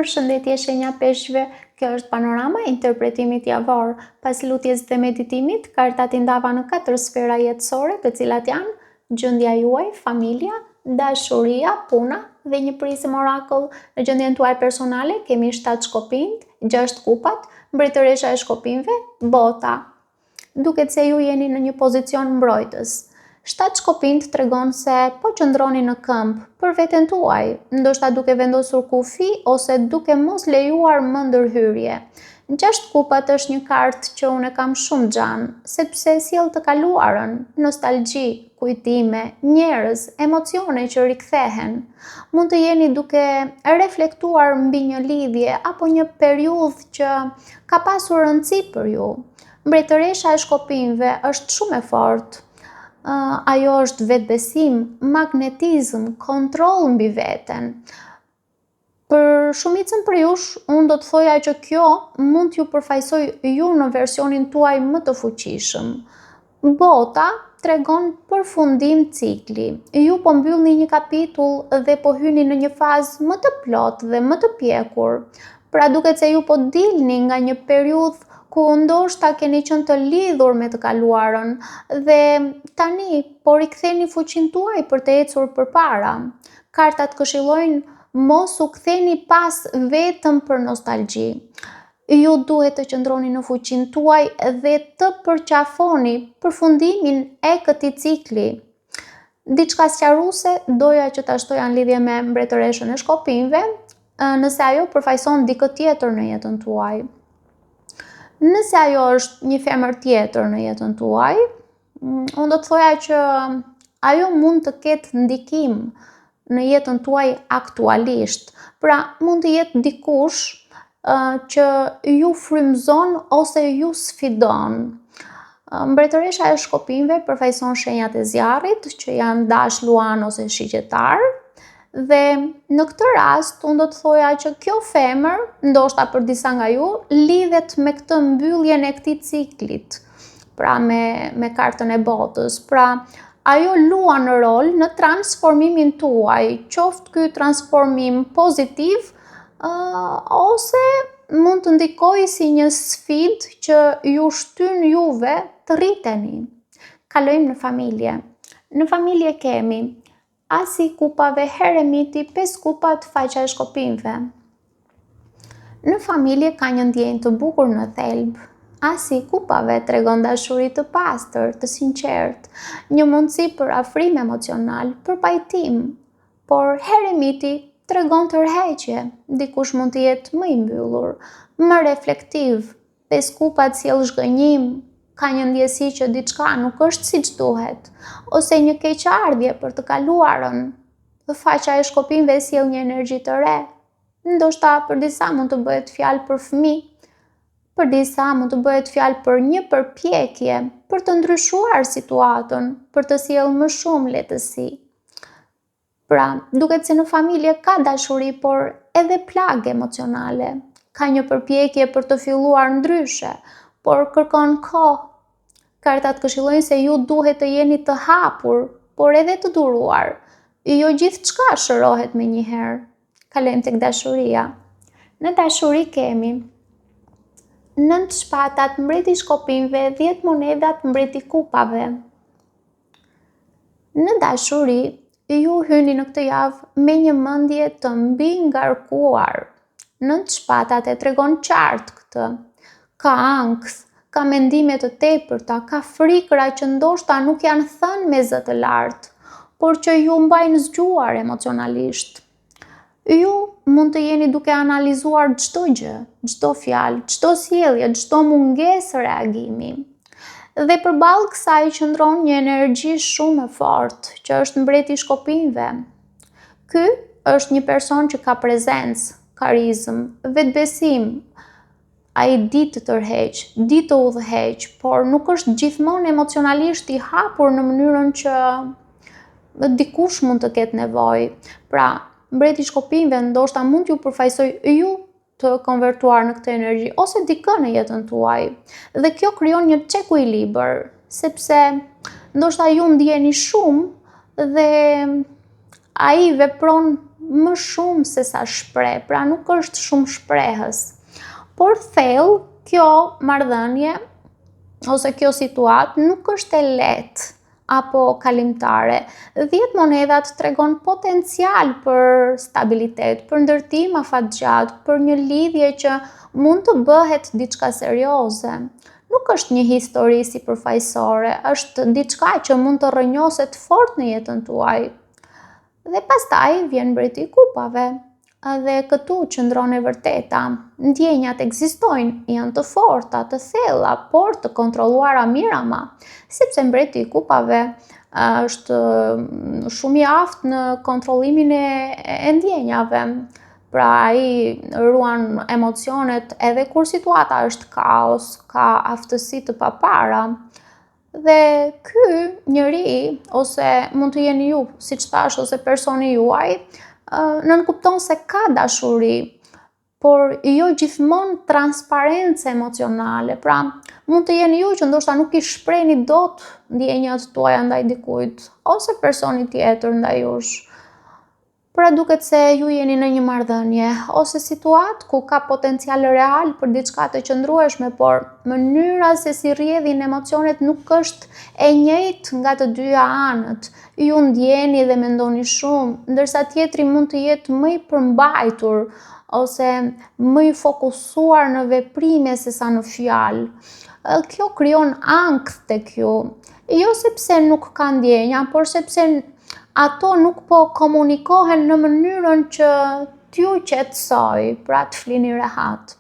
Përshëndetje shenja peshqve, kjo është panorama e interpretimit javor. Pas lutjes dhe meditimit, kartat i ndava në 4 sfera jetësore, të cilat janë gjendja juaj, familja, dashuria, puna dhe një prizëm orakull. Në gjendjen tuaj personale kemi 7 shkopinjt, 6 kupat, mbretëresha e shkopinjve, bota. Duket se ju jeni në një pozicion mbrojtës. 7 shkopinjt tregon se po qëndroni në këmbë për veten tuaj, ndoshta duke vendosur kufi ose duke mos lejuar më ndërhyrje. 6 kupat është një kartë që unë kam shumë gjanë, sepse sjell të kaluarën, nostalgji, kujtime, njerëz, emocione që rikthehen. Mund të jeni duke reflektuar mbi një lidhje apo një periudhë që ka pasur rëndësi për ju. Mbretëresha e shkopinjve është shumë e fortë. Ajo është vetbesim, magnetizëm, kontroll mbi veten. Për shumicën për jush, unë do të thoja që kjo mund t'ju përfaqësoj ju në versionin tuaj më të fuqishëm. Bota tregon përfundim cikli. Ju po mbyllni një kapitull dhe po hyni në një fazë më të plotë dhe më të pjekur. Pra duket se ju po dilni nga një periudhë ku ndoshta keni qenë të lidhur me të kaluarën dhe tani po riktheni fuqinë tuaj për të ecur përpara. Kartat këshillojnë mos u ktheni pas vetëm për nostalgji. Ju duhet të qëndroni në fuqinë tuaj dhe të përqafoni përfundimin e këtij cikli. Diçka sqaruese doja që ta shtoja në lidhje me mbretëreshën e shkopinjve, nëse ajo përfaqëson dikë tjetër në jetën tuaj. Nëse ajo është një femër tjetër në jetën tuaj, unë do të thoja që ajo mund të ketë ndikim në jetën tuaj aktualisht. Pra mund të jetë dikush që ju frymëzon ose ju sfidon. Mbretëresha e shkopinjve përfaqëson shenjat e zjarrit, që janë dash, luan ose shiqetar. Dhe në këtë rast, unë do të thoja që kjo femër, ndoshta për disa nga ju, lidhet me këtë mbylljen e këtij ciklit, pra me kartën e botës. Pra, ajo luan rol në transformimin tuaj, qoftë ky transformim pozitiv, ose mund të ndikojë si një sfidë që ju shtyn juve të rriteni. Kalojmë në familje. Në familje kemi Asi kupave, Heremiti, 5 kupat, faqa e shkopinjve. Në familje ka një ndjenjë të bukur në thelb. Asi kupave tregon dashuri të pastër, të sinqertë, një mundësi për afrim emocional, për pajtim. Por Heremiti tregon tërheqje, dikush mund të jetë më i mbyllur, më reflektiv. 5 kupat sjell zhgënjim, ka një ndjesi që diçka nuk është siç duhet, ose një keqardhje për të kaluarën. Faqa e shkopinjve sjell një energji të re. Ndoshta për disa mund të bëhet fjalë për fëmijë, për disa mund të bëhet fjalë për një përpjekje për të ndryshuar situatën, për të sjellë më shumë lehtësi. Pra, duket se në familje ka dashuri, por edhe plagë emocionale. Ka një përpjekje për të filluar ndryshe, por kërkon kohë. Kartat këshillojnë se ju duhet të jeni të hapur, por edhe të duruar. Jo gjithçka shërohet me një herë. Kalojmë tek dashuria. Në dashuri kemi 9 shpatat, mbreti shkopinjve, 10 monedat, mbreti kupave. Në dashuri, ju hyni në këtë javë me një mendje të mbi ngarkuar. 9 shpatat e tregon qartë këtë. Ka ankth, ka mendime të tepërta, ka frikra që ndoshta nuk janë thënë me zë të lartë, por që ju mbajnë zgjuar emocionalisht. Ju mund të jeni duke analizuar çdo gjë, çdo fjalë, çdo sjellje, çdo mungesë reagimi. Dhe përballë kësaj qëndron një energji shumë e fortë, që është mbreti i shkopinjve. Ky është një person që ka prezencë, karizëm, vetbesim. Ai di të tërheq, di të udhëheq, por nuk është gjithmonë emocionalisht i hapur në mënyrën që dikush mund të ketë nevojë. Pra, mbreti i shkopinjve ndoshta mund t'ju përfaqësoj ju të konvertuar në këtë energji ose dikë në jetën tuaj. Dhe kjo krijon një çekuilibër, sepse ndoshta ju ndjeni shumë dhe ai vepron më shumë se sa shpreh, pra nuk është shumë shprehës. Por thellë, kjo marrëdhënie ose kjo situatë nuk është e lehtë apo kalimtare. 10 monedhat tregon potencial për stabilitet, për ndërtim afatgjatë, për një lidhje që mund të bëhet diçka serioze. Nuk është një histori sipërfaqësore, është diçka që mund të rrënjoset fort në jetën tuaj. Dhe pastaj vjen mbreti i kupave. Dhe këtu qëndron e vërteta. Ndjenjat ekzistojnë, janë të forta, të thella, por të kontrolluara mirë ama, sepse mbreti i kupave është shumë i aftë në kontrollimin e ndjenjave. Pra ai ruan emocionet edhe kur situata është kaos, ka aftësi të papara. Dhe ky njeri, ose mund të jeni ju, siç thash, ose personi juaj, nënkupton se ka dashuri, por jo gjithmonë transparencë emocionale. Pra, mund të jeni ju që ndoshta nuk i shprehni dot ndjenjat tuaja ndaj dikujt, ose personi tjetër ndaj jush. Pra duket se ju jeni në një marrëdhënie ose situatë ku ka potencial real për diçka të qëndrueshme, por mënyra se si rrjedhin emocionet nuk është e njëjtë nga të dyja anët. Ju ndjeni dhe mendoni shumë, ndërsa tjetri mund të jetë më i përmbajtur ose më i fokusuar në veprime sesa në fjalë. Kjo krijon ankth tek ju, jo sepse nuk ka ndjenja, por sepse ato nuk po komunikohen në mënyrën që t'ju qetësoj, pra të flini rehat.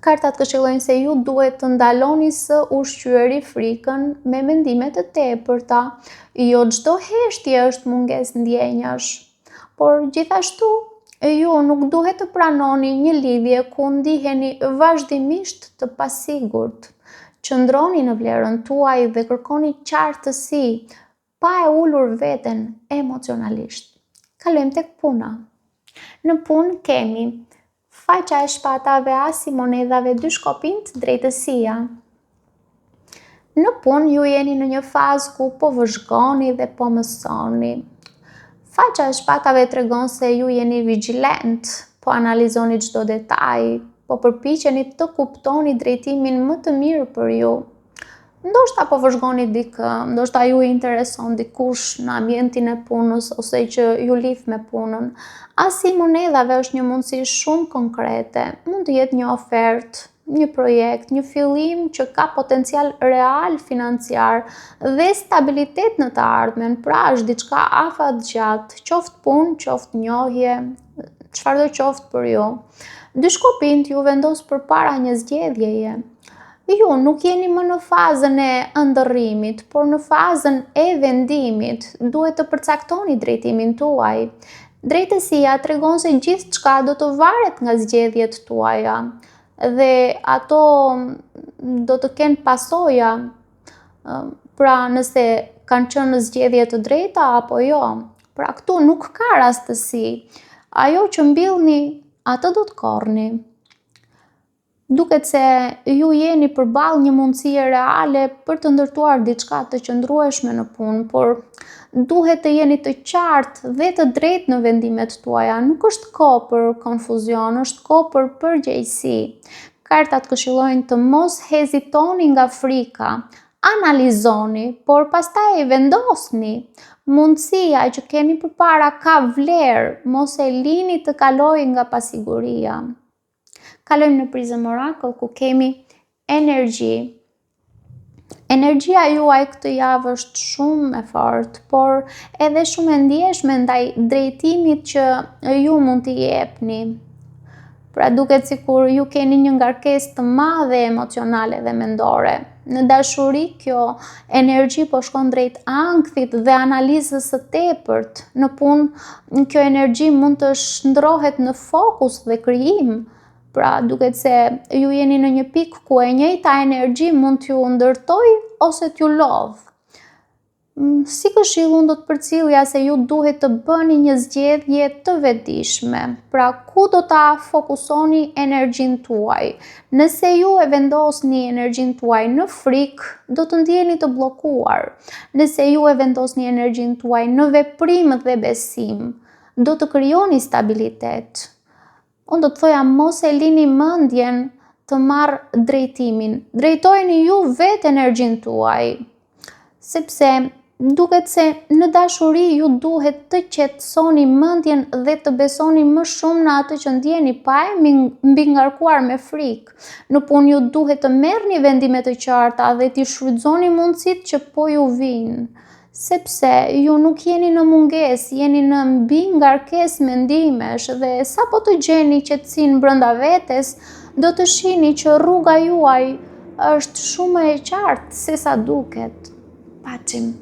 Kartat këshillojnë se ju duhet të ndaloni së ushqyeri frikën me mendime të tepërta. Jo çdo heshtje është mungesë ndjenjash, por gjithashtu ju nuk duhet të pranoni një lidhje ku ndiheni vazhdimisht të pasigurt. Qëndroni në vlerën tuaj dhe kërkoni qartësi, pa e ulur veten emocionalisht. Kalojmë tek puna. Në punë kemi faqja e shpatave, asi monedhave, 2 shkopinj, drejtësia. Në punë ju jeni në një fazë ku po vëzhgoni dhe po mësoni. Faqja e shpatave tregon se ju jeni vigjilent, po analizoni çdo detaj, po përpiqeni të kuptoni drejtimin më të mirë për ju. Ndoshta po vëzhgoni dikë, ndoshta ju i intereson dikush në ambientin e punës ose që ju lidh me punën. Asi monedhave është një mundësi shumë konkrete. Mund të jetë një ofertë, një projekt, një fillim që ka potencial real financiar dhe stabilitet në të ardhmen. Pra është diçka afatgjatë, qoftë punë, qoftë njohje, çfarëdo qoftë për ju. 2 shkopinjt ju vendos përpara një zgjedhjeje. Ju nuk jeni më në fazën e ëndërrimit, por në fazën e vendimit. Duhet të përcaktoni drejtimin tuaj. Drejtësia tregon se gjithçka do të varet nga zgjedhjet tuaja dhe ato do të kenë pasoja, pra nëse kanë qenë zgjedhje të drejta apo jo. Pra këtu nuk ka rastësi. Ajo që mbillni, atë do të korrni. Duket se ju jeni përballë një mundësie reale për të ndërtuar diçka të qëndrueshme në punë, por duhet të jeni të qartë dhe të drejtë në vendimet tuaja. Nuk është kohë për konfuzion, është kohë për përgjegjësi. Kartat këshillojnë të mos hezitoni nga frika. Analizoni, por pastaj vendosni. Mundësia që keni përpara ka vlerë, mos e lini të kalojë nga pasiguria. Kalojmë në prizën Oracle ku kemi energji. Energjia juaj këtë javë është shumë e fortë, por edhe shumë e ndjeshme ndaj drejtimit që ju mund t'i jepni. Pra duket sikur ju keni një ngarkesë të madhe emocionale dhe mendore. Në dashuri kjo energji po shkon drejt ankthit dhe analizës së tepërt. Në punë kjo energji mund të shndrohet në fokus dhe krijim. Pra duket se ju jeni në një pikë ku e njëjta energji mund t'ju ndërtoj ose t'ju lodh. Si këshill unë do të përcjellja se ju duhet të bëni një zgjedhje të vetëdijshme. Pra ku do ta fokusoni energjinë tuaj? Nëse ju e vendosni energjinë tuaj në frikë, do të ndjeni të bllokuar. Nëse ju e vendosni energjinë tuaj në veprim dhe besim, do të krijoni stabilitet. Unë do të thoja mos e lini mendjen të marrë drejtimin. Drejtojeni ju vetë energjinë tuaj, sepse duket se në dashuri ju duhet të qetësoni mendjen dhe të besoni më shumë në atë që ndjeni, pa e mbi ngarkuar me frikë. Në punë ju duhet të merrni vendime të qarta dhe t'i shfrytëzoni mundësitë që po ju vijnë, sepse ju nuk jeni në mungesë, jeni në mbi ngarkesë mendimesh dhe sapo të gjeni qetësinë brenda vetes, do të shihni që rruga juaj është shumë e qartë se sa duket. Paçim.